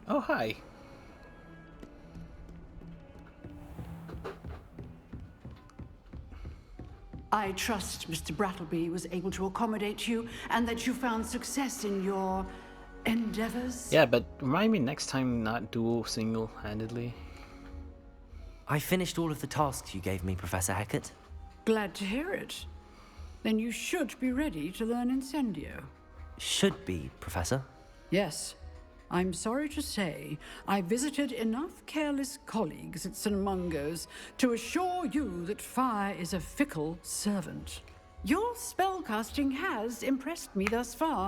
Oh, hi. I trust Mr. Brattleby was able to accommodate you and that you found success in your endeavors. Yeah, but remind me next time not duel single-handedly. I finished all of the tasks you gave me, Professor Hecat. Glad to hear it. Then you should be ready to learn Incendio. Should be, Professor. Yes. I'm sorry to say, I visited enough careless colleagues at St. Mungo's to assure you that fire is a fickle servant. Your spellcasting has impressed me thus far,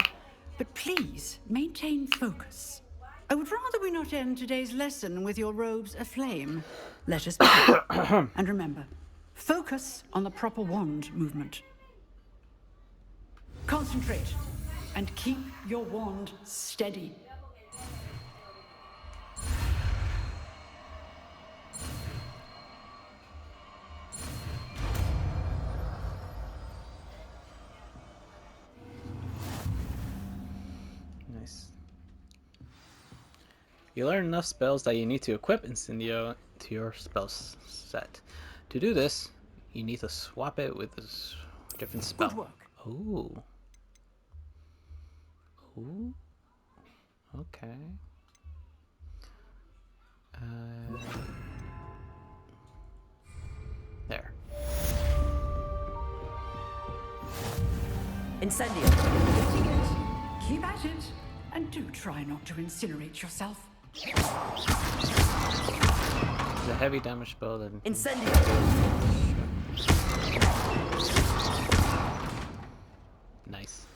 but please maintain focus. I would rather we not end today's lesson with your robes aflame. Let us begin. And remember, focus on the proper wand movement. Concentrate and keep your wand steady. Nice. You learn enough spells that you need to equip Incendio to your spell set. To do this, you need to swap it with this different spell. Good work. Ooh. Ooh. Okay. There. Incendio! Keep at it, and do try not to incinerate yourself. It's a heavy damage spell that... Incendio! Nice.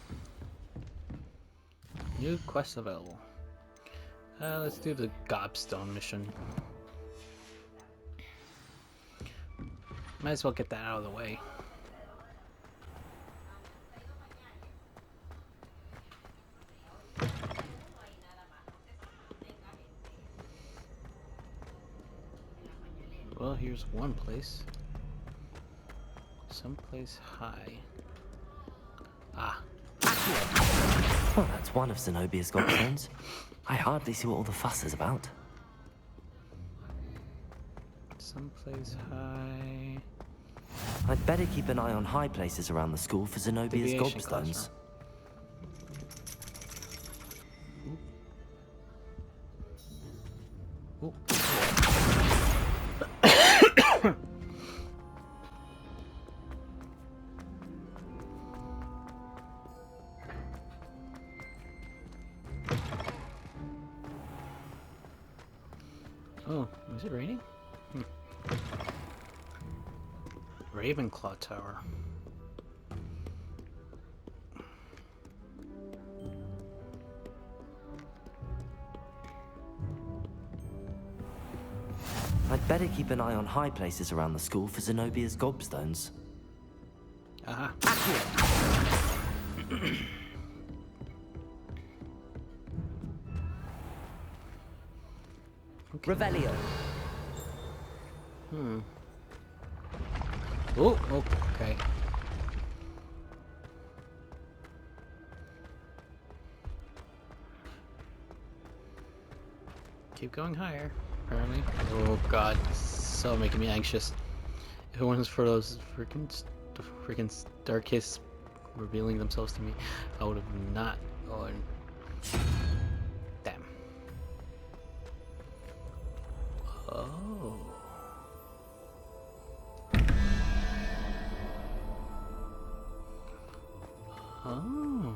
New quest available. Let's do the Gobstone mission. Might as well get that out of the way. Well, here's one place. Someplace high. Ah. Well, that's one of Zenobia's gobstones. I hardly see what all the fuss is about. Someplace high. I'd better keep an eye on high places around the school for Zenobia's Deviation gobstones. Ooh. Ooh. Oh, is it raining? Ravenclaw Tower. I'd better keep an eye on high places around the school for Zenobia's gobstones. Aha. Okay. Revelio. Oh, okay. Keep going higher, apparently. Oh god, so making me anxious. If it wasn't for those freaking staircase revealing themselves to me, I would have not gone. Damn. Oh. Oh.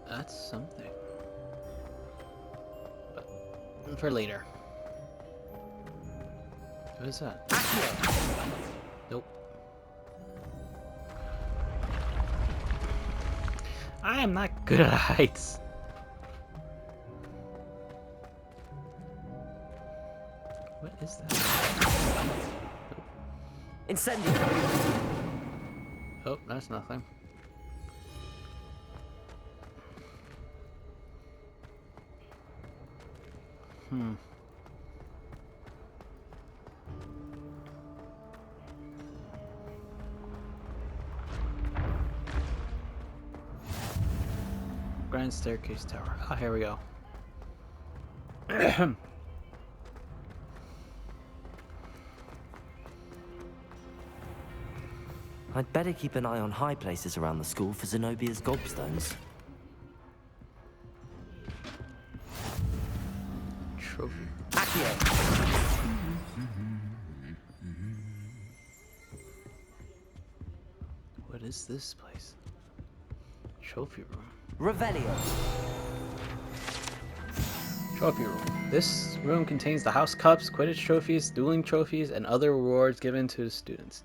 That's something. But for later. What is that? Nope. I am not good at heights. What is that? Incendio. Oh, that's nothing. Grand Staircase Tower. Ah, here we go. I'd better keep an eye on high places around the school for Zenobia's gobstones. Trophy. Accio! What is this place? Trophy room. Revelio! Trophy room. This room contains the house cups, Quidditch trophies, dueling trophies, and other rewards given to the students.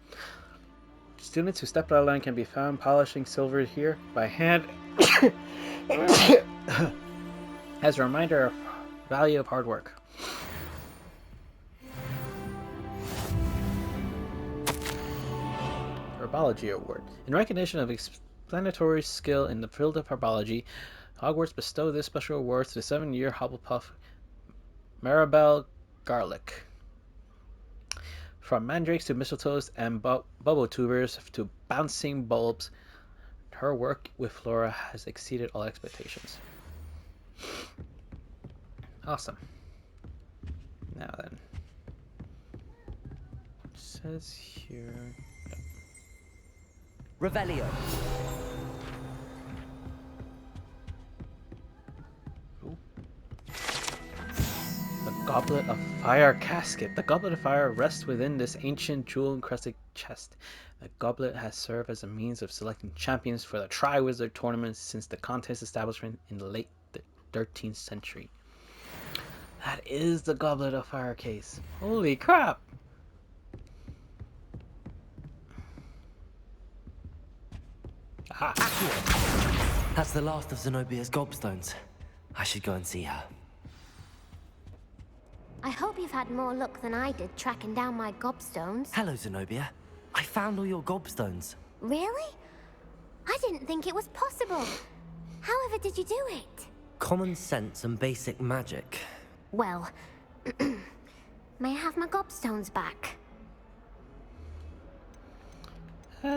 Students who step out of line can be found polishing silver here by hand as a reminder of value of hard work. Herbology Award. In recognition of explanatory skill in the field of herbology, Hogwarts bestowed this special award to the 7-year Hufflepuff Maribel Garlic. From mandrakes to mistletoes and bubble tubers to bouncing bulbs, her work with flora has exceeded all expectations. Awesome. Now then. It says here... Revelio! The Goblet of Fire casket. The Goblet of Fire rests within this ancient jewel-encrusted chest. The goblet has served as a means of selecting champions for the Triwizard Tournament since the contest establishment in the late 13th century. That is the Goblet of Fire case. Holy crap! Aha! That's the last of Zenobia's gobstones. I should go and see her. I hope you've had more luck than I did tracking down my gobstones. Hello, Zenobia. I found all your gobstones. Really? I didn't think it was possible. However did you do it? Common sense and basic magic. Well, may I have my gobstones back? Do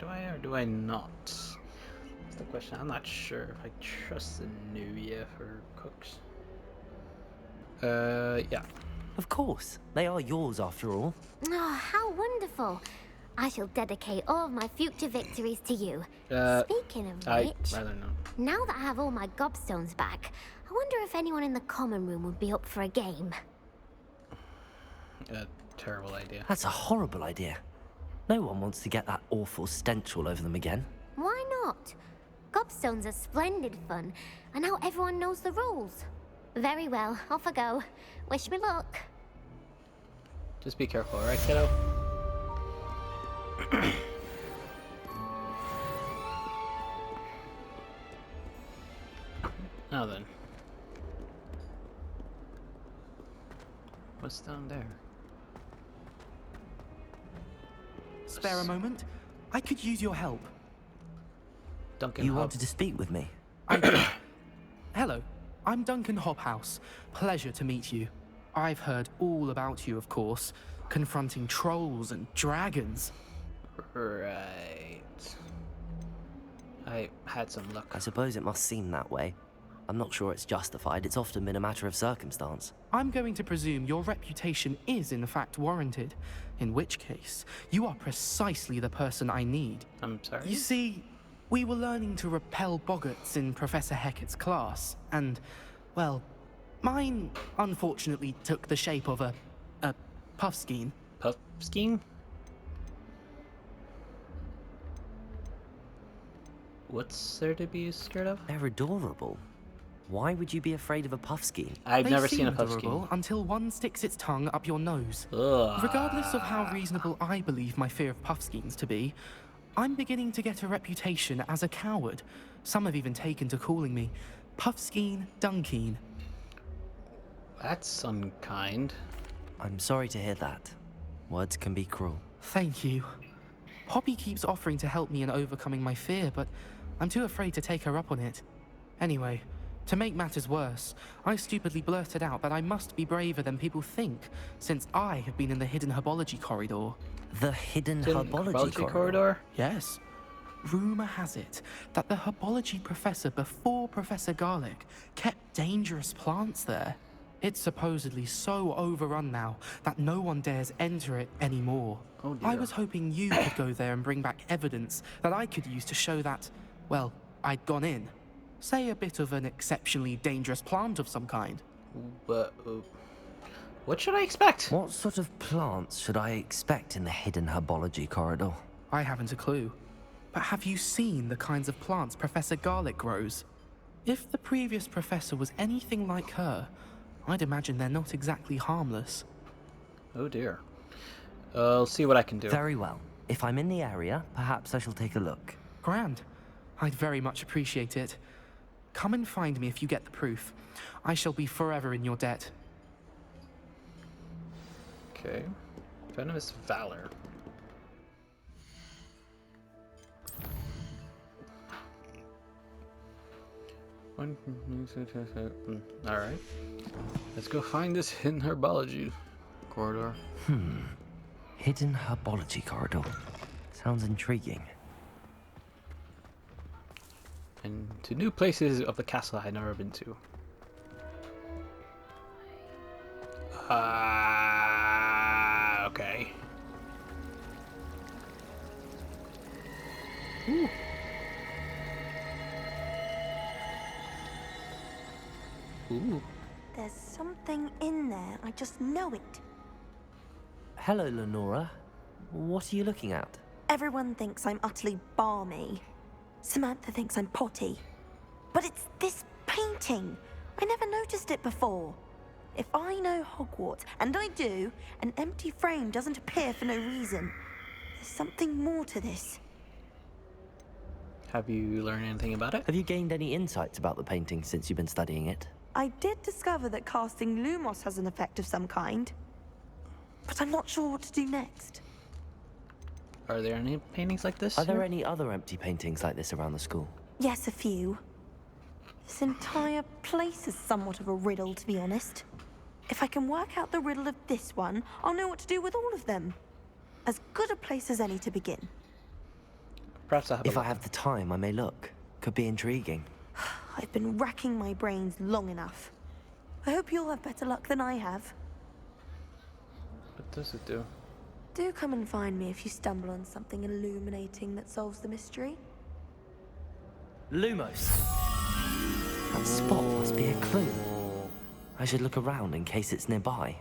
I or do I not? That's the question. I'm not sure if I trust Zenobia for cooks. Yeah. Of course. They are yours after all. Oh, how wonderful. I shall dedicate all of my future victories to you. Speaking of I'd which, rather not. now that I have all my gobstones back, I wonder if anyone in the common room would be up for a game. Terrible idea. That's a horrible idea. No one wants to get that awful stench all over them again. Why not? Gobstones are splendid fun, and now everyone knows the rules. Very well, off I go. Wish me luck. Just be careful, alright, kiddo? Now then. What's down there? Spare a moment? I could use your help. Duncan You Hub. wanted to speak with me? I do. Hello, I'm Duncan Hobhouse. Pleasure to meet you. I've heard all about you, of course, confronting trolls and dragons. Right. I had some luck. I suppose it must seem that way. I'm not sure it's justified. It's often been a matter of circumstance. I'm going to presume your reputation is in fact warranted, in which case, you are precisely the person I need. I'm sorry? You see, we were learning to repel boggarts in Professor Hecat's class, and, well, mine unfortunately took the shape of a puffskein. Puffskein? What's there to be scared of? They're adorable. Why would you be afraid of a puffskein? I've They never seem seen a adorable puffskein. until one sticks its tongue up your nose. Ugh. Regardless of how reasonable I believe my fear of puffskeins to be, I'm beginning to get a reputation as a coward. Some have even taken to calling me Puffskein Dunkeen. That's unkind. I'm sorry to hear that. Words can be cruel. Thank you. Poppy keeps offering to help me in overcoming my fear, but I'm too afraid to take her up on it. Anyway, to make matters worse, I stupidly blurted out that I must be braver than people think, since I have been in the hidden herbology corridor. The hidden Didn't herbology corridor. Yes. Rumor has it that the herbology professor before Professor Garlic kept dangerous plants there. It's supposedly so overrun now that no one dares enter it anymore. Oh I dear. was hoping you could go there and bring back evidence that I could use to show that, well, I'd gone in. Say a bit of an exceptionally dangerous plant of some kind. But what should I expect? What sort of plants should I expect in the hidden herbology corridor? I haven't a clue. But have you seen the kinds of plants Professor Garlic grows? If the previous professor was anything like her, I'd imagine they're not exactly harmless. Oh dear. I'll see what I can do. Very well. If I'm in the area, perhaps I shall take a look. Grand. I'd very much appreciate it. Come and find me if you get the proof. I shall be forever in your debt. Okay. Venomous Valor. Alright. Let's go find this hidden herbology corridor. Hidden herbology corridor. Sounds intriguing. And to new places of the castle I had never been to. Okay. Ooh. Ooh. There's something in there. I just know it. Hello, Lenora. What are you looking at? Everyone thinks I'm utterly balmy. Samantha thinks I'm potty. But it's this painting. I never noticed it before. If I know Hogwarts, and I do, an empty frame doesn't appear for no reason. There's something more to this. Have you learned anything about it? Have you gained any insights about the painting since you've been studying it? I did discover that casting Lumos has an effect of some kind. But I'm not sure what to do next. Are there any paintings like this? Are there any other empty paintings like this around the school? Yes, a few. This entire place is somewhat of a riddle, to be honest. If I can work out the riddle of this one, I'll know what to do with all of them. As good a place as any to begin. Perhaps I have If I have the time, I may look. Could be intriguing. I've been racking my brains long enough. I hope you'll have better luck than I have. What does it do? Do come and find me if you stumble on something illuminating that solves the mystery. Lumos! That spot must be a clue. I should look around in case it's nearby.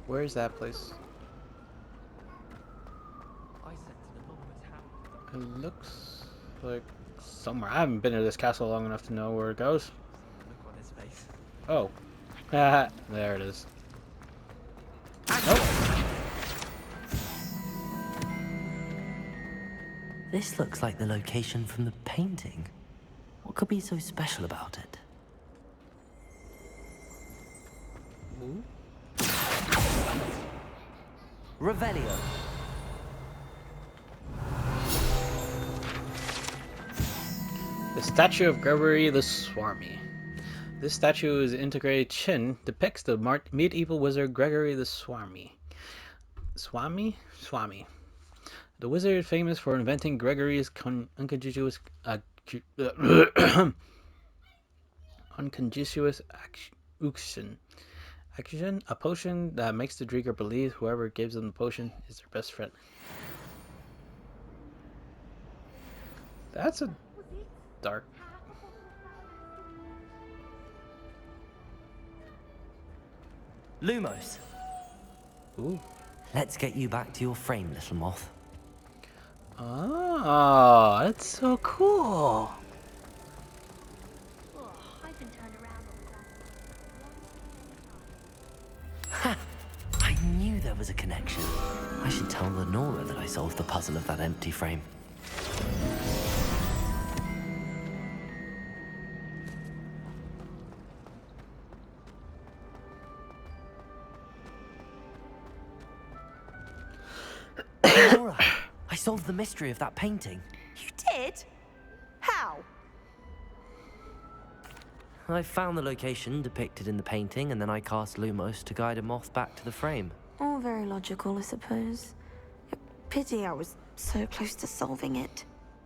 Where is that place? It looks like somewhere. I haven't been to this castle long enough to know where it goes. Oh. There it is. Nope. This looks like the location from the painting. What could be so special about it? Ooh. Revelio. The statue of Gregory the Swami. This statue's integrated chin depicts the medieval wizard Gregory the Swami. Swami? The wizard famous for inventing Gregory's unconspicuous action, a potion that makes the drinker believe whoever gives them the potion is their best friend. That's a dark. Lumos. Ooh. Let's get you back to your frame, little moth. Oh, that's so cool. I've been turned around Ha! I knew there was a connection. I should tell Lenora that I solved the puzzle of that empty frame. Lenora, I solved the mystery of that painting. You did? How? I found the location depicted in the painting, and then I cast Lumos to guide a moth back to the frame. All very logical, I suppose. Pity I was so close to solving it.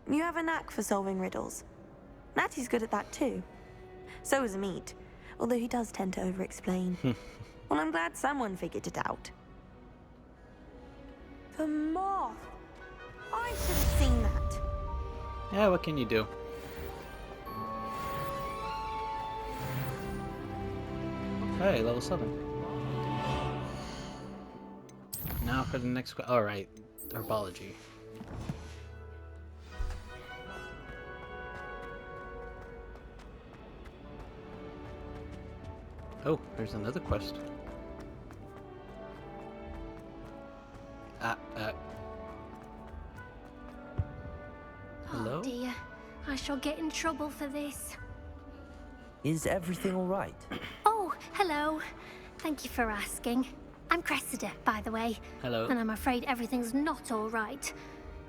You have a knack for solving riddles. Natty's good at that too. So is Amit, although he does tend to over-explain. Well, I'm glad someone figured it out. The moth! I should have seen that. Yeah, what can you do? Hey, level 7. Now for the next question. Alright, herbology. Oh, there's another quest. Hello? Oh dear, I shall get in trouble for this. Is everything all right? Oh, hello. Thank you for asking. I'm Cressida, by the way. Hello. And I'm afraid everything's not all right.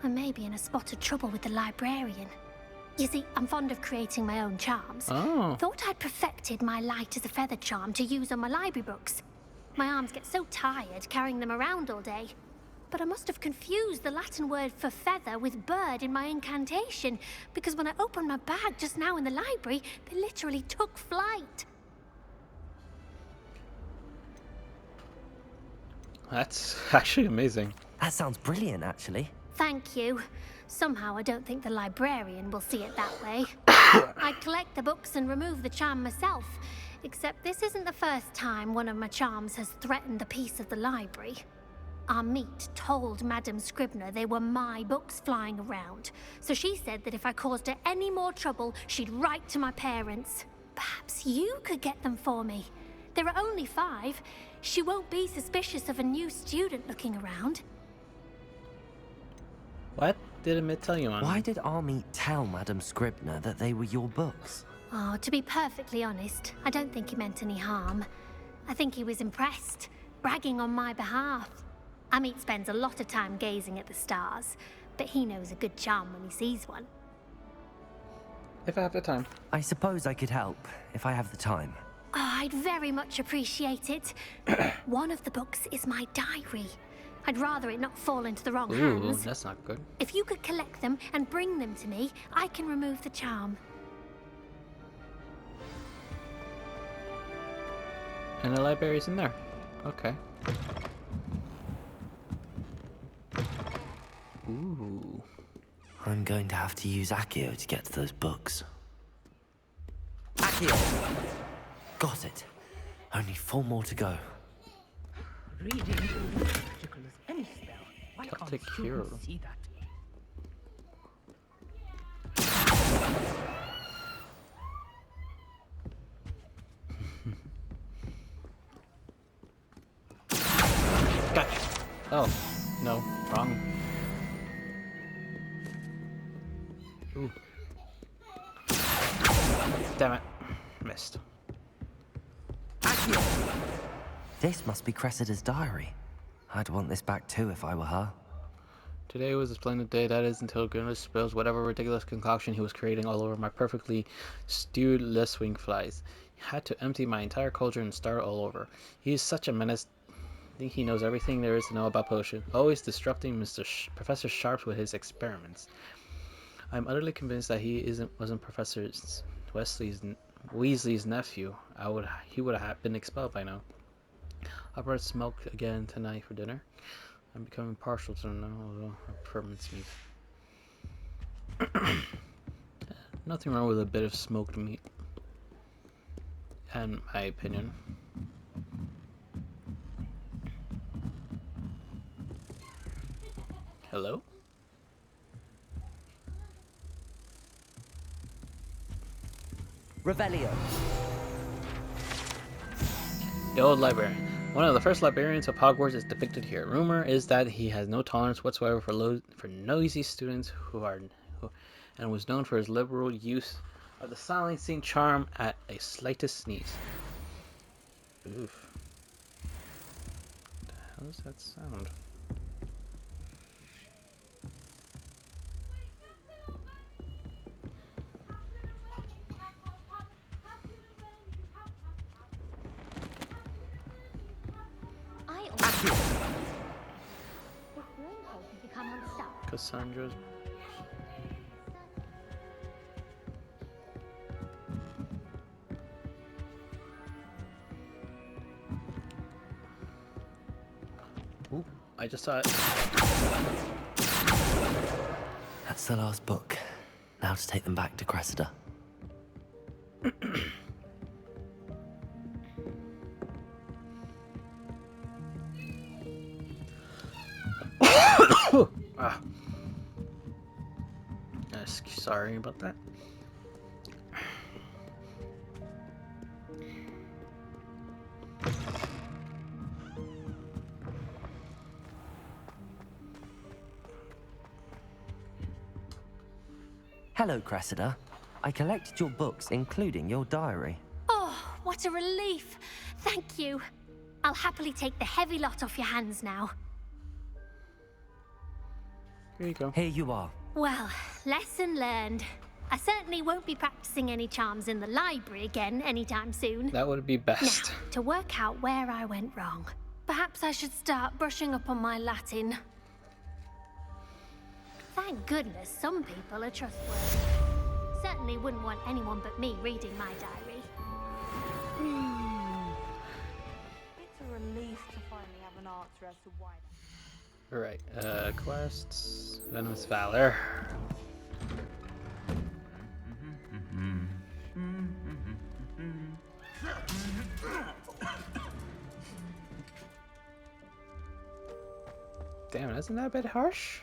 I may be in a spot of trouble with the librarian. You see, I'm fond of creating my own charms. Oh. Thought I'd perfected my light as a feather charm to use on my library books. My arms get so tired carrying them around all day. But I must have confused the Latin word for feather with bird in my incantation, because when I opened my bag just now in the library, they literally took flight. That's actually amazing. That sounds brilliant, actually. Thank you. Somehow I don't think the librarian will see it that way. I collect the books and remove the charm myself, except this isn't the first time one of my charms has threatened the peace of the library. Amit told Madame Scribner they were my books flying around, so she said that if I caused her any more trouble, she'd write to my parents. Perhaps you could get them for me. There are only 5. She won't be suspicious of a new student looking around. What did Amit tell you on? Why did Army tell Madame Scribner that they were your books? Oh, to be perfectly honest, I don't think he meant any harm. I think he was impressed, bragging on my behalf. Amit spends a lot of time gazing at the stars, but he knows a good charm when he sees one. If I have the time. I suppose I could help, if I have the time. Oh, I'd very much appreciate it. One of the books is my diary. I'd rather it not fall into the wrong Ooh, hands. that's not good. If you could collect them and bring them to me, I can remove the charm. And the library's in there. Okay. Ooh. I'm going to have to use Accio to get to those books. Accio! Got it. Only 4 more to go. Reading is magical as any spell. Why Celtic can't hero. students see that? Gotcha. Oh, no, wrong. Ooh. Damn it. Missed. This must be Cressida's diary. I'd want this back too if I were her. Today was a splendid day, that is, until goodness spills whatever ridiculous concoction he was creating all over my perfectly stewed listwing flies. He had to empty my entire cauldron and start all over. He is such a menace. I think he knows everything there is to know about potion, always disrupting Professor Sharp with his experiments. I'm utterly convinced that he wasn't Professor Weasley's nephew. He would have been expelled by now. I brought smoke again tonight for dinner. I'm becoming partial to permanent meat. Nothing wrong with a bit of smoked meat, in my opinion. Hello? Revelio. The old librarian. One of the first librarians of Hogwarts is depicted here. Rumor is that he has no tolerance whatsoever for noisy students and was known for his liberal use of the silencing charm at a slightest sneeze. Oof. What the hell is that sound? Cassandra's. Ooh, I just saw it. That's the last book. Now to take them back to Cressida. Ah. Yes, sorry about that. Hello, Cressida. I collected your books, including your diary. Oh, what a relief. Thank you. I'll happily take the heavy lot off your hands now. Here you go. Here you are. Well, lesson learned. I certainly won't be practicing any charms in the library again anytime soon. That would be best. Now, to work out where I went wrong. Perhaps I should start brushing up on my Latin. Thank goodness some people are trustworthy. Certainly wouldn't want anyone but me reading my diary. It's a relief to finally have an answer as to why. Alright, quests. Venomous Valor. Damn, isn't that a bit harsh?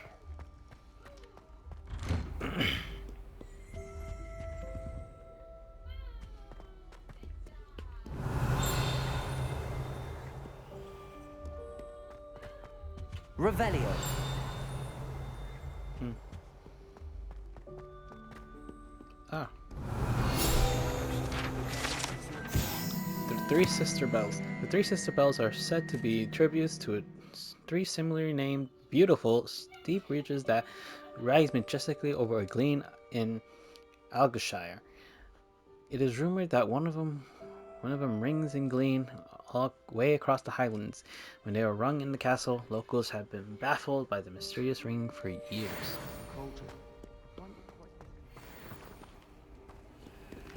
Revelio. Ah. The Three Sister Bells. The Three Sister Bells are said to be tributes to three similarly named, beautiful, steep ridges that rise majestically over a glen in Algashire. It is rumored that one of them rings in glen all way across the Highlands. When they are rung in the castle, locals have been baffled by the mysterious ring for years.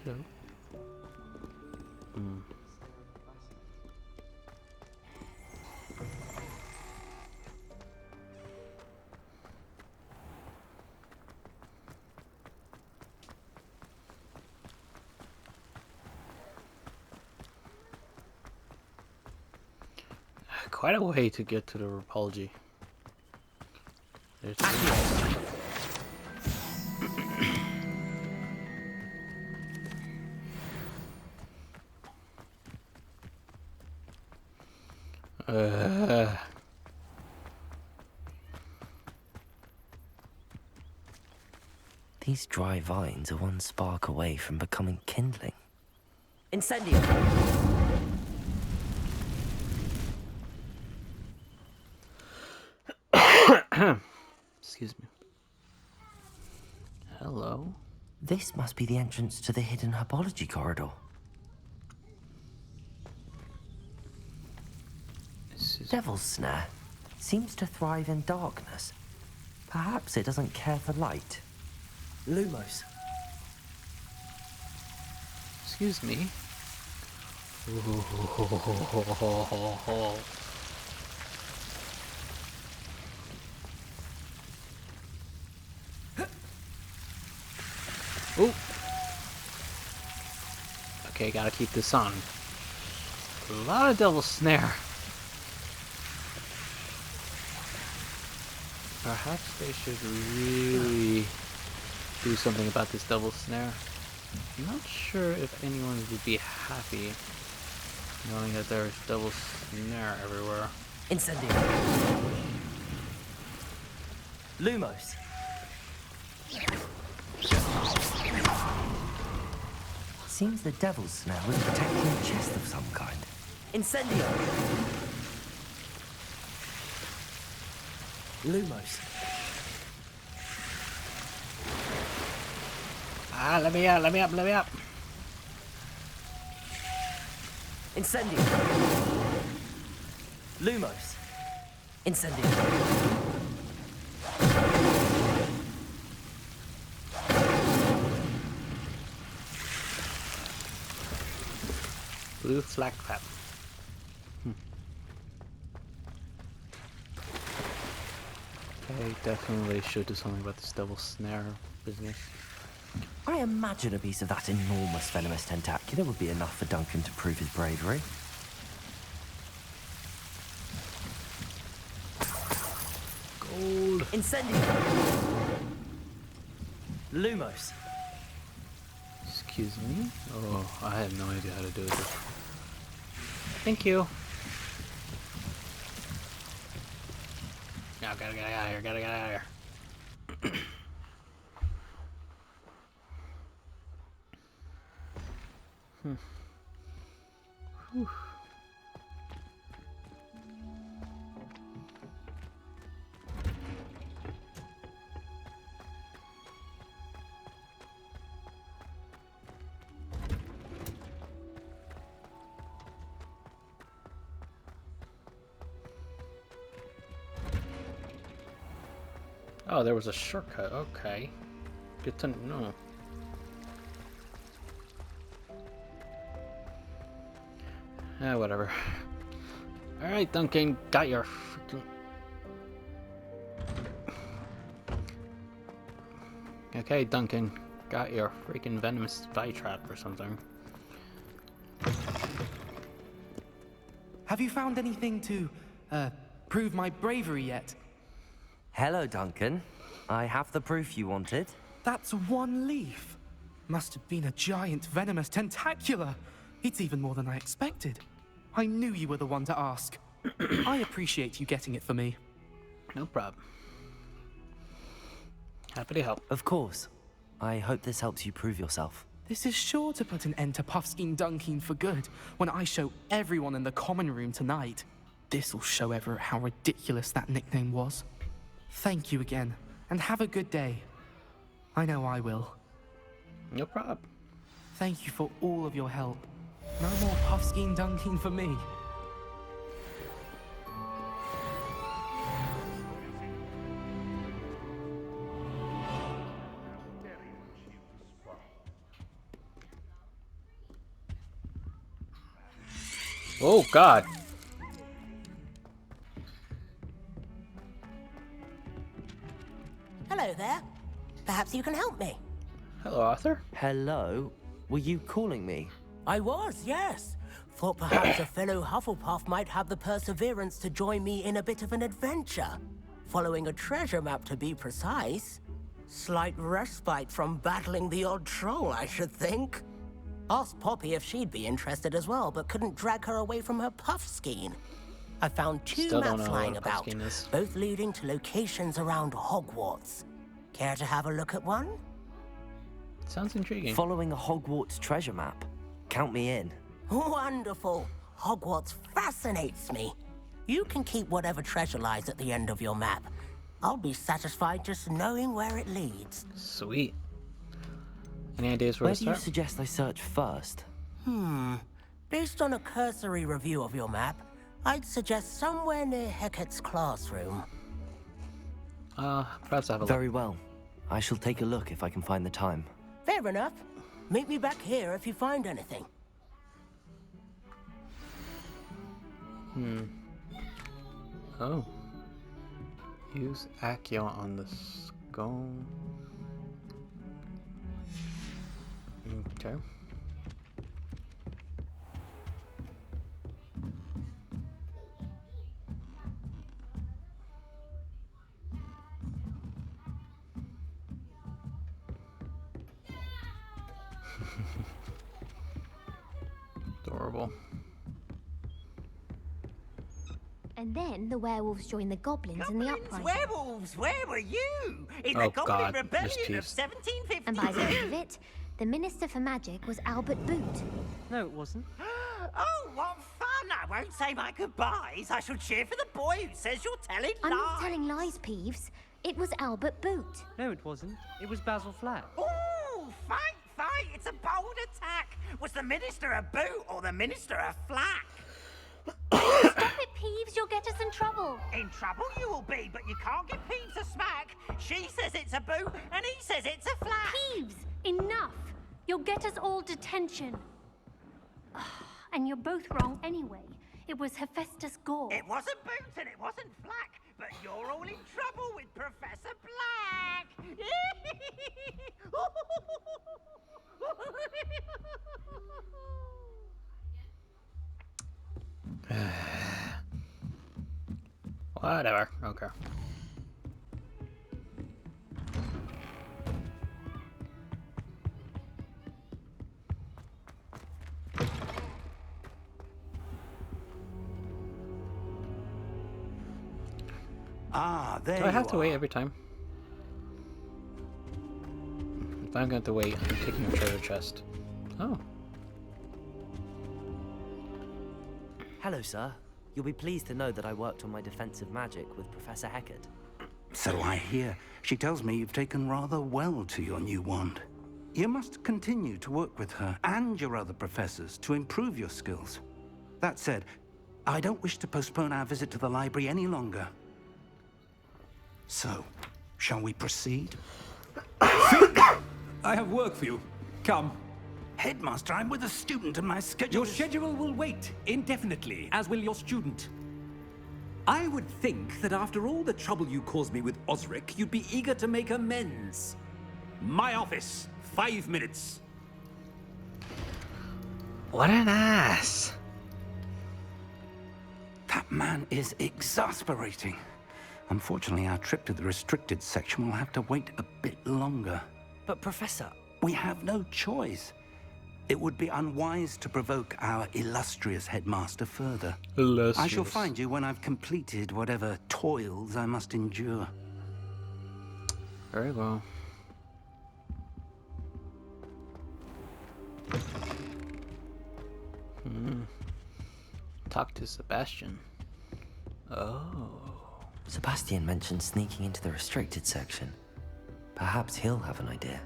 Hello. Quite a way to get to the Rapology. There's These dry vines are one spark away from becoming kindling. Incendio! Excuse me. Hello. This must be the entrance to the hidden herbology corridor. This is Devil's Snare seems to thrive in darkness. Perhaps it doesn't care for light. Lumos. excuse me. Ooh. Okay, gotta keep this on. A lot of Devil's Snare. Perhaps they should really do something about this Devil's Snare. I'm not sure if anyone would be happy knowing that there's Devil's Snare everywhere. Incendio. Lumos. Seems the Devil's Snare was protecting a chest of some kind. Incendio. Lumos. Ah, let me out, let me up, let me up. Incendio. Lumos. Incendio. Blue flag trap. Okay, definitely should do something about this double snare business. I imagine a piece of that enormous venomous tentacular would be enough for Duncan to prove his bravery. Gold. Incendio! Lumos! Excuse me? Oh, I have no idea how to do this. Thank you. Now gotta get out of here, gotta get out of here. Whew. Oh, there was a shortcut. Okay. Good to know. Whatever. Alright, Duncan, got your freaking... Okay, Duncan, got your freaking venomous spy trap or something. Have you found anything to, prove my bravery yet? Hello, Duncan. I have the proof you wanted. That's one leaf. Must have been a giant venomous tentacular. It's even more than I expected. I knew you were the one to ask. I appreciate you getting it for me. No problem. Happy to help. Of course. I hope this helps you prove yourself. This is sure to put an end to Puffskein Dunkin for good when I show everyone in the common room tonight. This'll show Everett how ridiculous that nickname was. Thank you again, and have a good day. I know I will. No problem. Thank you for all of your help. No more Puffskein Dunkin for me. Oh, God. Hello there. Perhaps you can help me. Hello, Arthur. Hello? Were you calling me? I was, yes. Thought perhaps a fellow Hufflepuff might have the perseverance to join me in a bit of an adventure. Following a treasure map, to be precise. Slight respite from battling the odd troll, I should think. Asked Poppy if she'd be interested as well, but couldn't drag her away from her Puffskein. I found two Still don't maps know lying what a about, Puffskein is. both leading to locations around Hogwarts. Care to have a look at one? Sounds intriguing. Following a Hogwarts treasure map. Count me in. Wonderful. Hogwarts fascinates me. You can keep whatever treasure lies at the end of your map. I'll be satisfied just knowing where it leads. Sweet. Any ideas where Where to do you start? suggest I search first? Based on a cursory review of your map, I'd suggest somewhere near Hecat's classroom. Perhaps I have a look. Very well. I shall take a look if I can find the time. Fair enough. Meet me back here if you find anything. Oh. Use Accio on the skull. Okay. Adorable. And then the werewolves joined the goblins in the uprising. Werewolves, where were you? In Oh, the Goblin God, Rebellion of mischiefs. 1752? And by the end of it, the Minister for Magic was Albert Boot. No, it wasn't. Oh, what fun! I won't say my goodbyes. I shall cheer for the boy who says you're telling I'm lies. not telling lies, Peeves. It was Albert Boot. No, it wasn't. It was Basil Flack. Ooh, fight! It's a bold attack. Was the Minister a boot or the Minister a flack? Stop it, Peeves. You'll get us in trouble. In trouble you will be, but you can't give Peeves a smack. She says it's a boot, and he says it's a flack. Peeves, enough. You'll get us all detention. And you're both wrong anyway. It was Hephaestus Gore. It wasn't Boots and it wasn't Flack, but you're all in trouble with Professor Black. Whatever. Okay. Ah, there Do you I have to are. wait every time? If I'm going to wait, I'm taking a treasure chest. Oh. Hello, sir. You'll be pleased to know that I worked on my defensive magic with Professor Heckard. So I hear. She tells me you've taken rather well to your new wand. You must continue to work with her and your other professors to improve your skills. That said, I don't wish to postpone our visit to the library any longer. So, shall we proceed? I have work for you. Come. Headmaster, I'm with a student and my schedule Your schedule will wait indefinitely, as will your student. I would think that after all the trouble you caused me with Osric, you'd be eager to make amends. My office, 5 minutes. What an ass. That man is exasperating. Unfortunately, our trip to the restricted section will have to wait a bit longer. But, Professor... We have no choice. It would be unwise to provoke our illustrious headmaster further. I shall find you when I've completed whatever toils I must endure. Very well. Talk to Sebastian. Oh. Sebastian mentioned sneaking into the restricted section. Perhaps he'll have an idea.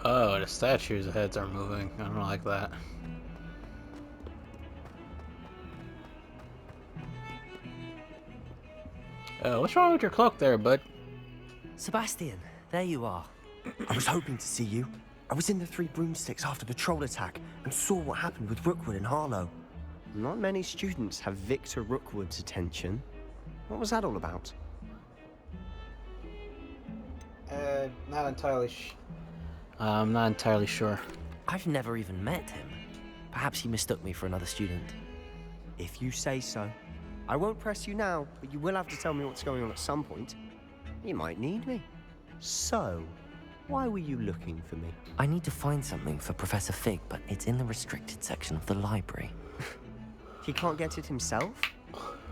Oh, the statues' heads are moving. I don't like that. What's wrong with your cloak there, bud? Sebastian, there you are. I was hoping to see you. I was in the Three Broomsticks after the troll attack and saw what happened with Rookwood and Harlow. Not many students have Victor Rookwood's attention. What was that all about? Not entirely I'm not entirely sure. I've never even met him. Perhaps he mistook me for another student. If you say so. I won't press you now, but you will have to tell me what's going on at some point. You might need me. So, why were you looking for me? I need to find something for Professor Fig, but it's in the restricted section of the library. He can't get it himself?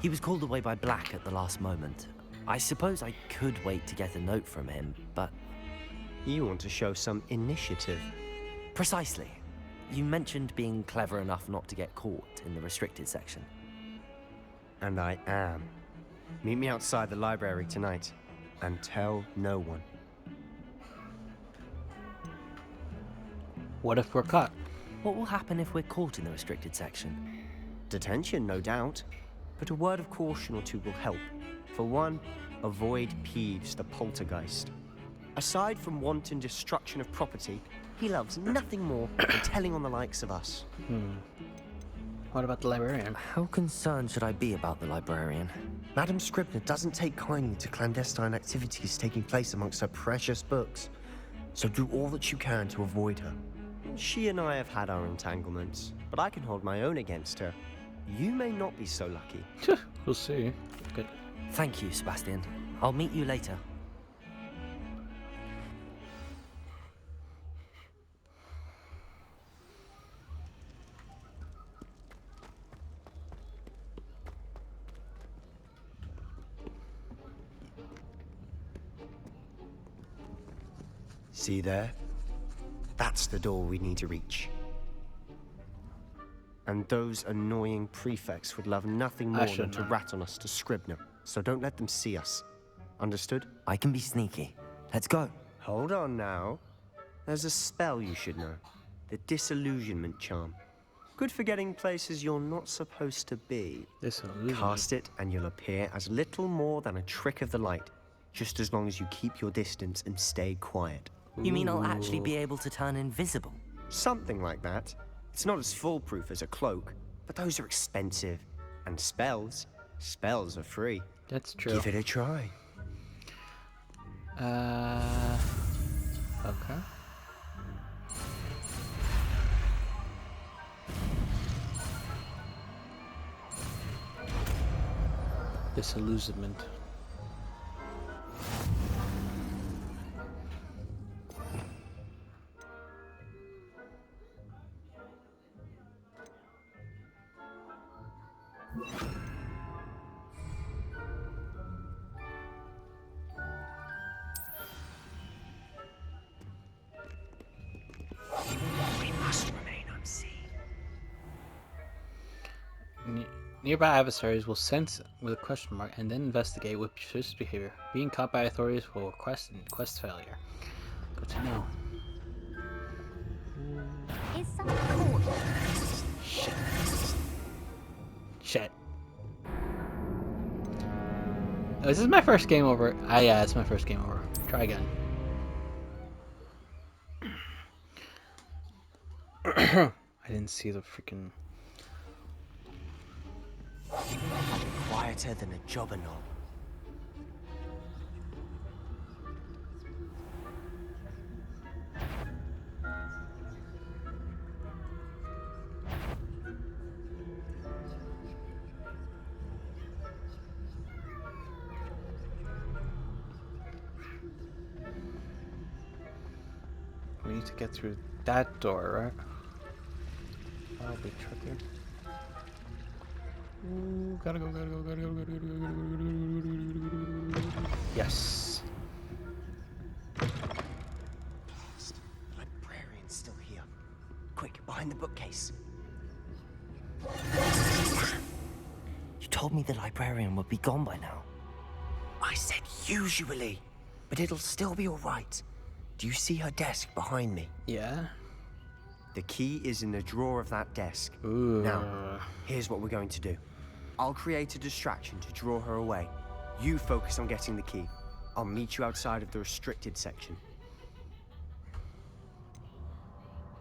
He was called away by Black at the last moment. I suppose I could wait to get a note from him, but... You want to show some initiative. Precisely. You mentioned being clever enough not to get caught in the restricted section. And I am. Meet me outside the library tonight, and tell no one. What if we're caught? What will happen if we're caught in the restricted section? Detention, no doubt. But a word of caution or two will help. For one, avoid Peeves, the poltergeist. Aside from wanton destruction of property, he loves nothing more than telling on the likes of us. What about the librarian? How concerned should I be about the librarian? Madam Scribner doesn't take kindly to clandestine activities taking place amongst her precious books. So do all that you can to avoid her. She and I have had our entanglements, but I can hold my own against her. You may not be so lucky. We'll see. Good. Thank you, Sebastian. I'll meet you later. See there? That's the door we need to reach. And those annoying prefects would love nothing more than to rat on us to Scribner. So don't let them see us. Understood? I can be sneaky. Let's go. Hold on now. There's a spell you should know. The disillusionment charm. Good for getting places you're not supposed to be. Disillusionment. Cast it and you'll appear as little more than a trick of the light, just as long as you keep your distance and stay quiet. You mean I'll actually be able to turn invisible? Something like that. It's not as foolproof as a cloak, but those are expensive. And spells are free. That's true. Give it a try. Okay. Disillusionment. We must remain unseen. Nearby adversaries will sense with a question mark and then investigate with suspicious behavior. Being caught by authorities will request quest failure. Good to know. Is something cool? Shit. Oh, this is my first game over. Ah, yeah, it's my first game over. Try again. I didn't see the freaking. Quieter than a jobberknoll. We need to get through that door, right? That'll be tricky. Ooh, gotta go. Yes. Librarian's still here. Quick, behind the bookcase. You told me the librarian would be gone by now. I said usually, but it'll still be all right. Do you see her desk behind me? Yeah. The key is in the drawer of that desk. Ooh. Now, here's what we're going to do. I'll create a distraction to draw her away. You focus on getting the key. I'll meet you outside of the restricted section.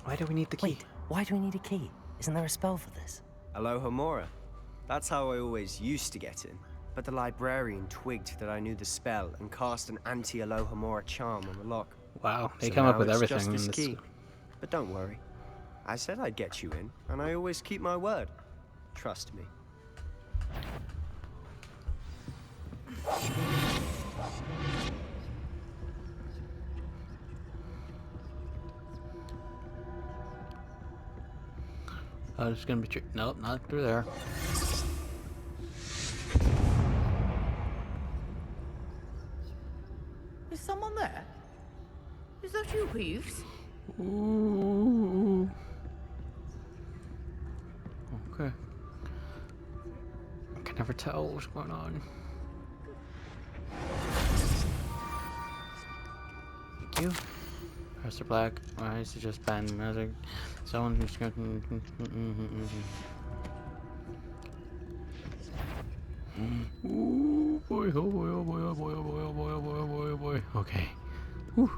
Why do we need the key? Wait, why do we need a key? Isn't there a spell for this? Alohomora. That's how I always used to get in. But the librarian twigged that I knew the spell and cast an anti-Alohomora charm on the lock. Wow, they So come up now with it's everything just in this this. key. But don't worry. I said I'd get you in, and I always keep my word. Trust me. Oh, it's gonna be tricky. Nope, not through there. Is someone there? Is that you, Peeves? Ooh. Okay. I can never tell what's going on. Thank you. Professor Black, why is it just band music? Someone who's going Ooh, boy, oh boy, oh boy, oh boy, oh boy, oh boy, oh boy, oh boy, oh boy. Okay. Whew.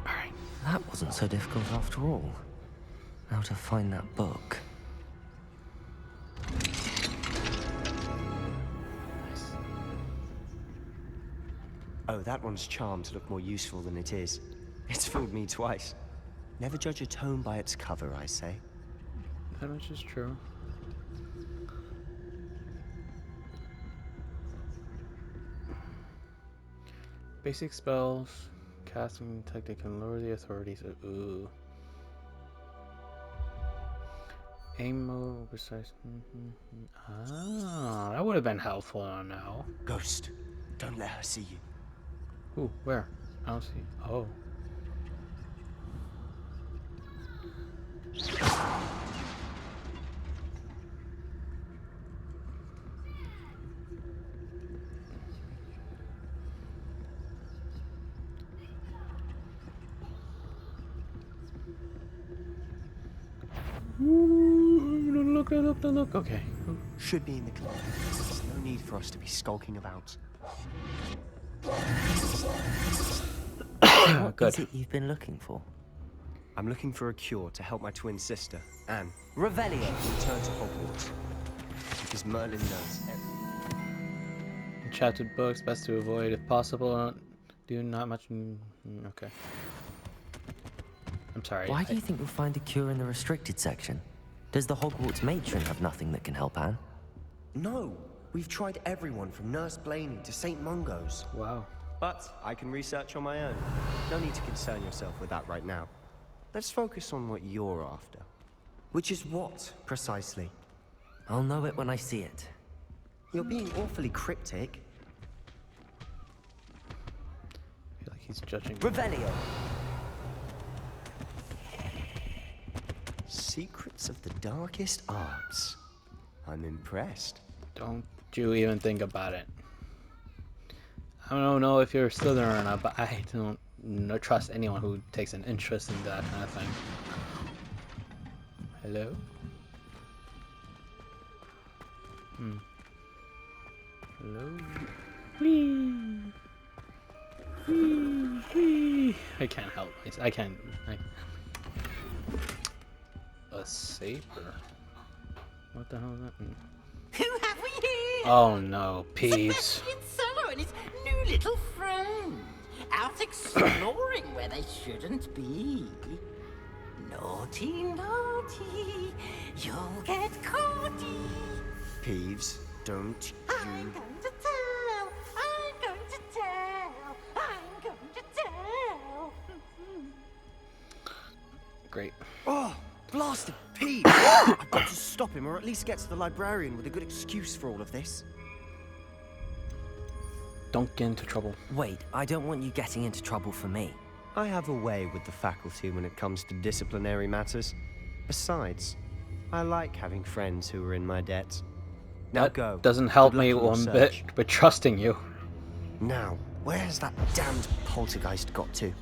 Alright. That wasn't so difficult after all. How to find that book. Oh, that one's charmed to look more useful than it is. It's fooled me twice. Never judge a tome by its cover, I say. That much is true. Basic spells, casting technique can lower the authorities. Ooh. Aim mode, precise. Ah, that would have been helpful on now. Ghost, don't let her see you. Ooh, where? I don't see. Oh. look, don't look, don't look. Okay. Should be in the clinic. There's no need for us to be skulking about. What Good. is it you've been looking for? I'm looking for a cure to help my twin sister, Anne, Revelio. return to Hogwarts. Because Merlin knows everything. Enchanted books, best to avoid if possible. Do not much. Okay. I'm sorry. Why do you think you'll find a cure in the restricted section? Does the Hogwarts matron have nothing that can help Anne? No, we've tried everyone from Nurse Blaney to St. Mungo's. Wow. But I can research on my own. No need to concern yourself with that right now. Let's focus on what you're after. Which is what, precisely? I'll know it when I see it. You're being awfully cryptic. I feel like he's judging. Revelio. Secrets of the darkest arts. I'm impressed. Don't you even think about it. I don't know if you're Slytherin or not, but I don't trust anyone who takes an interest in that kind of thing. Hello? Hello? Whee! Whee! Whee! I can't help myself. I can't. A saber? What the hell is that? Who have we here? Oh no, Peeves. Sebastian Sallow and his new little friend. Out exploring where they shouldn't be. Naughty, naughty, you'll get caughty. Peeves, don't I'm you... going to tell, I'm going to tell, I'm going to tell. Great. Oh, blasted Peeves! I've got to stop him, or at least get to the librarian with a good excuse for all of this. Don't get into trouble. Wait, I don't want you getting into trouble for me. I have a way with the faculty when it comes to disciplinary matters. Besides, I like having friends who are in my debt. Now That go. doesn't help Good luck me on your one search. bit, but trusting you. Now, where's that damned poltergeist got to?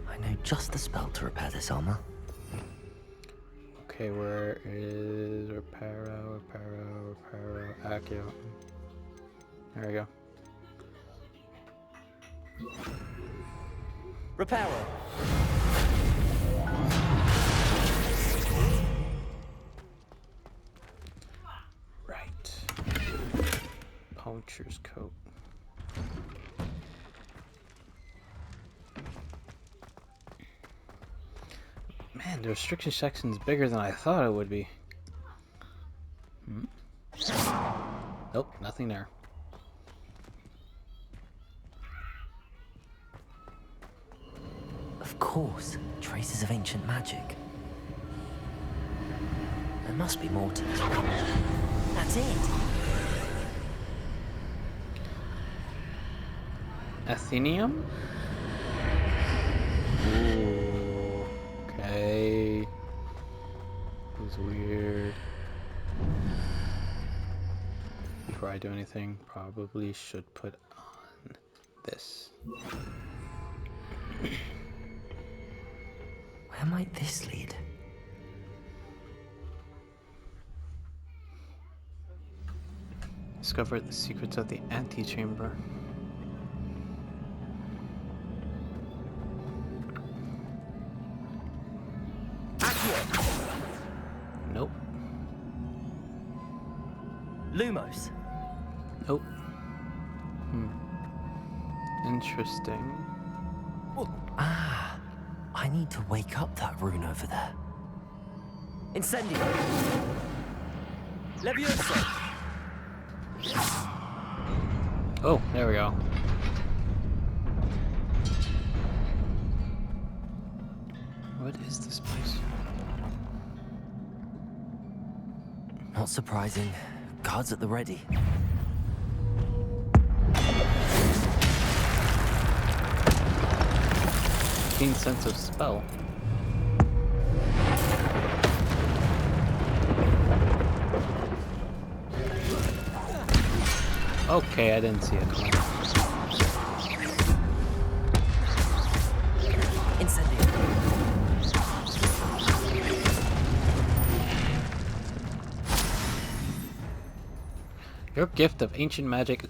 I know just the spell to repair this armor. Okay, where is reparo, Accio. There we go. Reparo. Right. Poacher's coat. Man, the restriction section's bigger than I thought it would be. Nope, nothing there. Of course, traces of ancient magic. There must be more to it. That's it. Athenium? Ooh, okay. This is weird. Before I do anything, probably should put on this. Where might this lead? Discover the secrets of the antechamber. Nope. Lumos. Nope. Interesting. Ah, I need to wake up that rune over there. Incendio. Levioso. Oh, there we go. What is this place? Not surprising. Guards at the ready. Keen sense of spell. Okay, I didn't see it. Incendio. Your gift of ancient magic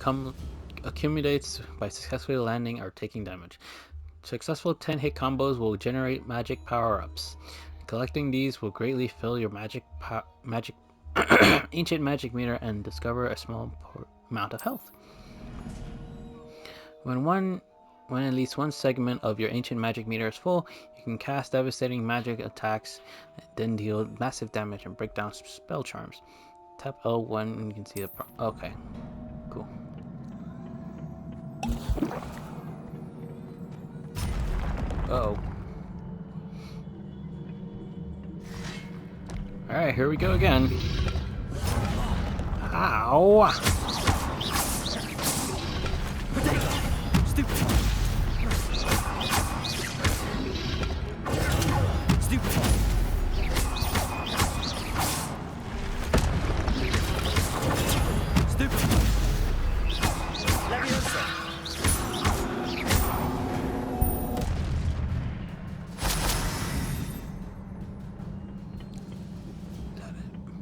accumulates by successfully landing or taking damage. Successful 10-hit combos will generate magic power-ups. Collecting these will greatly fill your ancient magic meter and discover a small amount of health. When at least one segment of your ancient magic meter is full, you can cast devastating magic attacks, then deal massive damage and break down spell charms. Tap L1 and you can see the okay. Cool. Uh-oh. Alright, here we go again. Ow!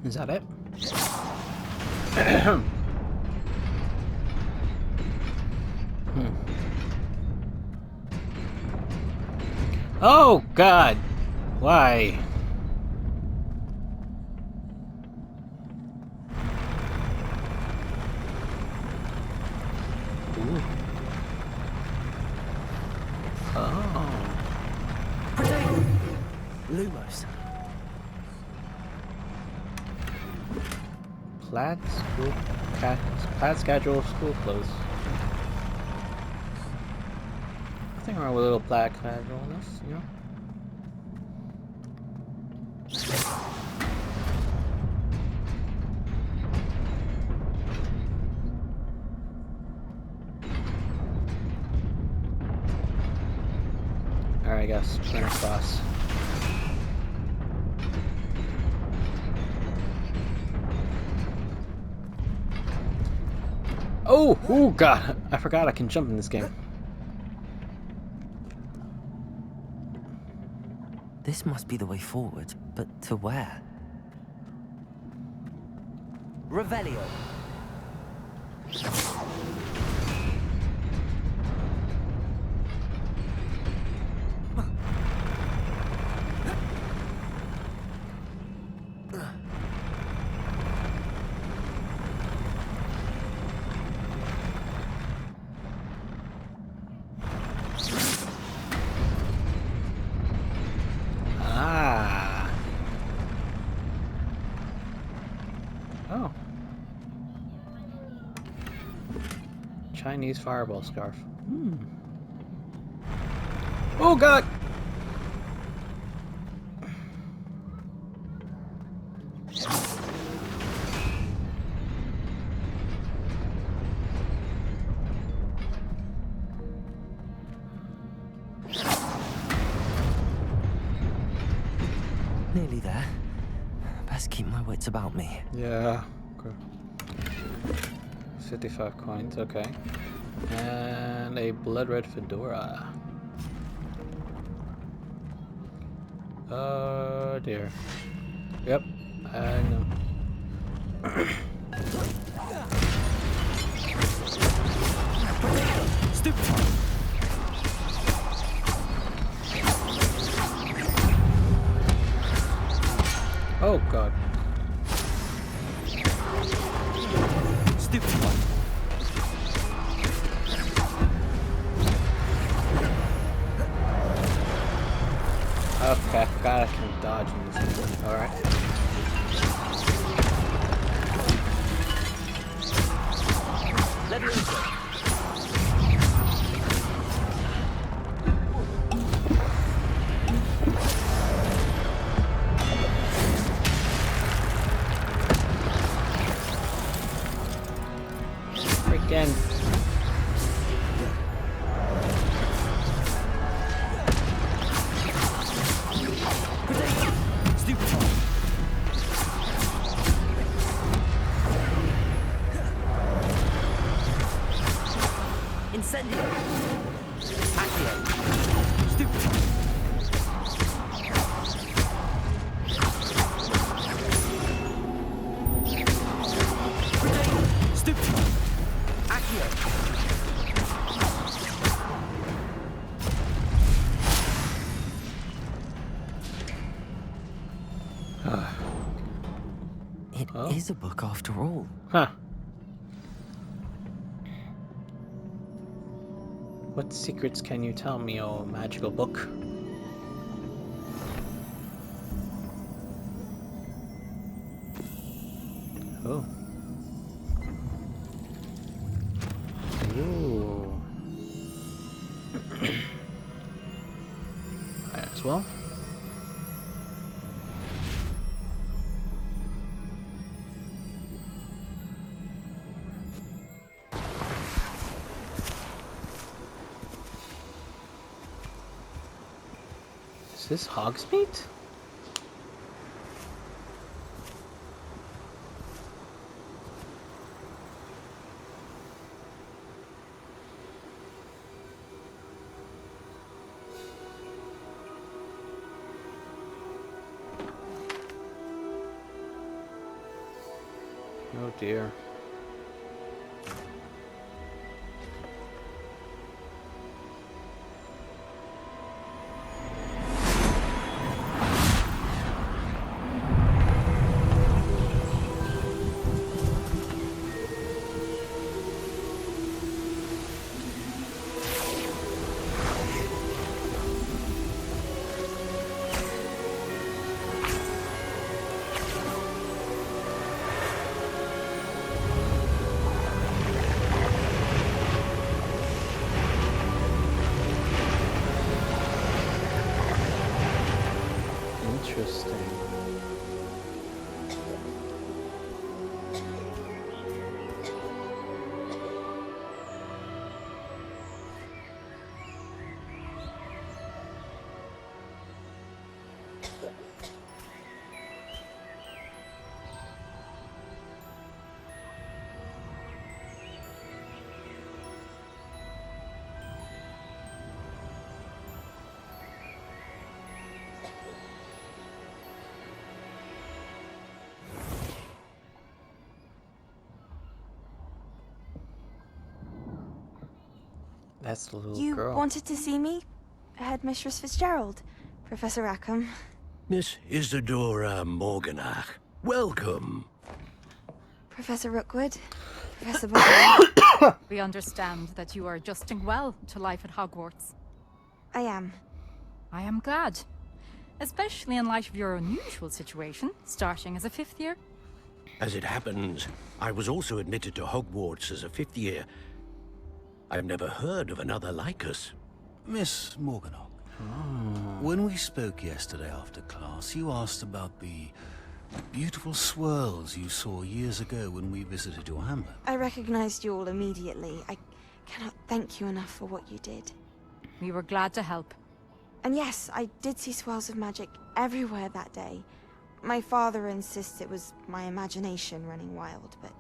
Is that it? Oh God! Why? Ooh. Oh. Lumos. Plaid schedule school clothes. Nothing wrong with a little plaid schedule on this, you know? Alright, I guess. Turn across. Oh God! I forgot I can jump in this game. This must be the way forward, but to where? Revelio. Oh. Chinese fireball scarf. Oh God! Nearly there. Best keep my wits about me. Yeah. Okay. 55 coins, okay. And a blood red fedora. Oh dear. Yep, I know. Stupid. Oh God. Stupid one. Okay, I forgot I can dodge in this. Alright. Freaking. Incendio. Accio. Stupid. Stupid. It is a book after all. Huh. What secrets can you tell me, oh magical book? Oh. Ooh. Might as well. Is this Hogsmeade? Oh dear. Interesting. That's the little girl. You wanted to see me? Headmistress Fitzgerald, Professor Rackham. Miss Isadora Morganach, welcome. Professor Rookwood, Professor Buckley. We understand that you are adjusting well to life at Hogwarts. I am. I am glad. Especially in light of your unusual situation, starting as a 5th year. As it happens, I was also admitted to Hogwarts as a 5th year. I've never heard of another like us. Miss Morganach, when we spoke yesterday after class, you asked about the beautiful swirls you saw years ago when we visited your hamlet. I recognized you all immediately. I cannot thank you enough for what you did. We were glad to help. And yes, I did see swirls of magic everywhere that day. My father insists it was my imagination running wild, but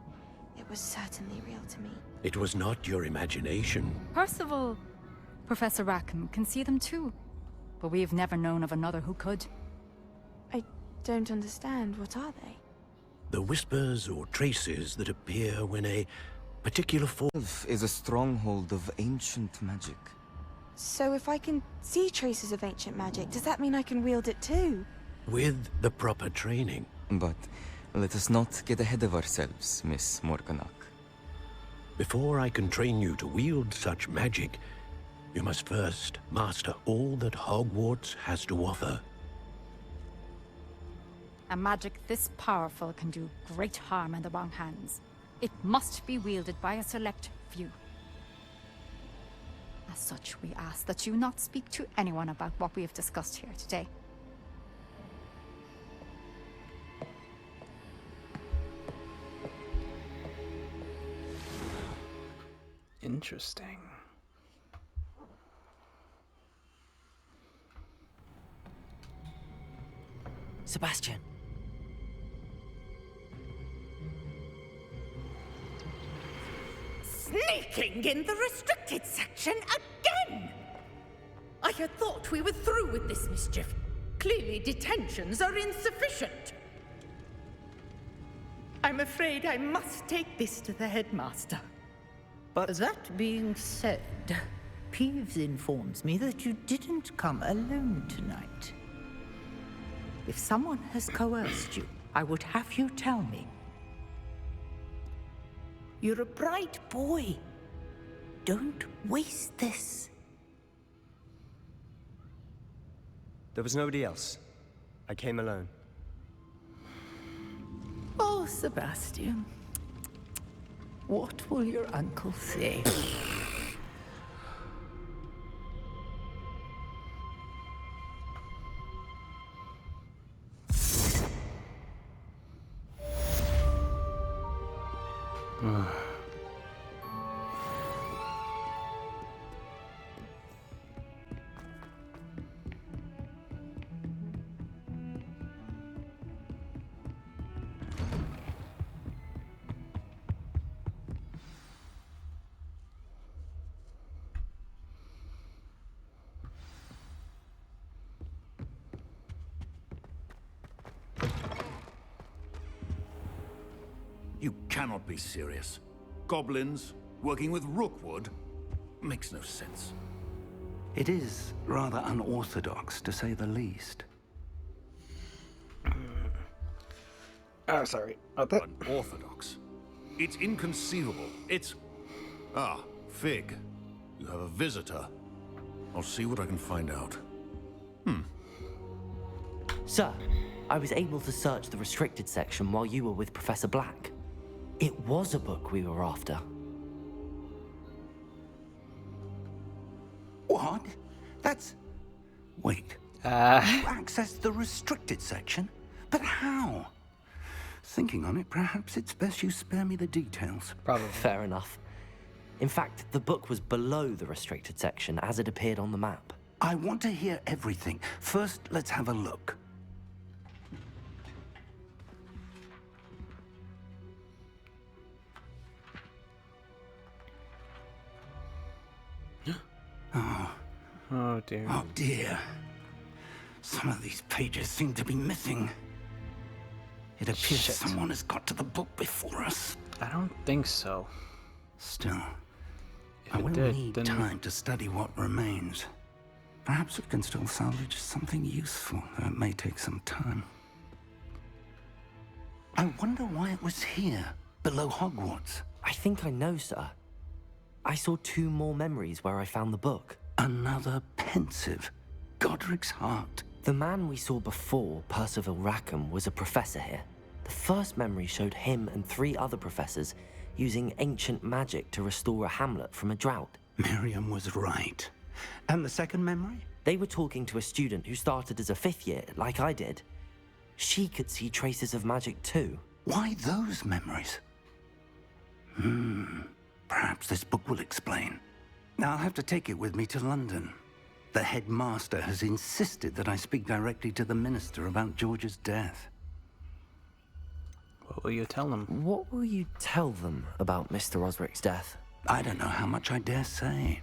it was certainly real to me. It was not your imagination. Percival, Professor Rackham can see them too. But we have never known of another who could. I don't understand. What are they? The whispers or traces that appear when a particular form is a stronghold of ancient magic. So if I can see traces of ancient magic, does that mean I can wield it too? with the proper training. But let us not get ahead of ourselves, Miss Morganach. Before I can train you to wield such magic, you must first master all that Hogwarts has to offer. A magic this powerful can do great harm in the wrong hands. It must be wielded by a select few. As such, we ask that you not speak to anyone about what we have discussed here today. Interesting. Sebastian. Sneaking in the restricted section again! I had thought we were through with this mischief. Clearly detentions are insufficient. I'm afraid I must take this to the headmaster. But that being said, Peeves informs me that you didn't come alone tonight. If someone has coerced you, I would have you tell me. You're a bright boy. Don't waste this. There was nobody else. I came alone. Oh, Sebastian. What will your uncle say? You cannot be serious. Goblins working with Rookwood makes no sense. It is rather unorthodox, to say the least. Oh, sorry about that. Unorthodox? It's inconceivable. It's... Ah, Fig. You have a visitor. I'll see what I can find out. Sir, I was able to search the restricted section while you were with Professor Black. It was a book we were after. What? That's... Wait. You accessed the restricted section? But how? Thinking on it, perhaps it's best you spare me the details. Probably. Fair enough. In fact, the book was below the restricted section as it appeared on the map. I want to hear everything. First, let's have a look. Oh dear. Oh dear. Some of these pages seem to be missing. It appears someone has got to the book before us. I don't think so. Still, If I it will did, need then... time to study what remains. Perhaps we can still salvage something useful, though it may take some time. I wonder why it was here, below Hogwarts. I think I know, sir. I saw 2 more memories where I found the book. Another pensive. Godric's heart. The man we saw before, Percival Rackham, was a professor here. The first memory showed him and 3 other professors using ancient magic to restore a hamlet from a drought. Miriam was right. And the second memory? They were talking to a student who started as a 5th year, like I did. She could see traces of magic too. Why those memories? Perhaps this book will explain. Now I'll have to take it with me to London. The headmaster has insisted that I speak directly to the minister about George's death. What will you tell them? What will you tell them about Mr. Osric's death? I don't know how much I dare say.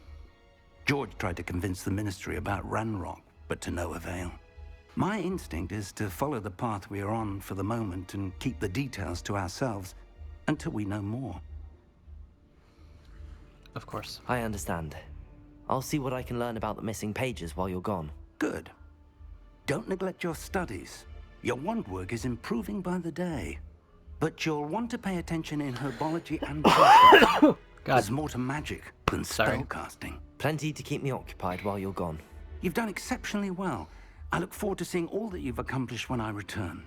George tried to convince the ministry about Ranrock, but to no avail. My instinct is to follow the path we are on for the moment and keep the details to ourselves until we know more. Of course. I understand. I'll see what I can learn about the missing pages while you're gone. Good. Don't neglect your studies. Your wand work is improving by the day. But you'll want to pay attention in herbology and potions. There's more to magic than spellcasting. Plenty to keep me occupied while you're gone. You've done exceptionally well. I look forward to seeing all that you've accomplished when I return.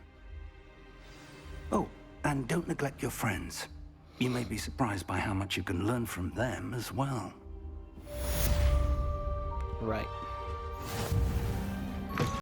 Oh, and don't neglect your friends. You may be surprised by how much you can learn from them as well. Right.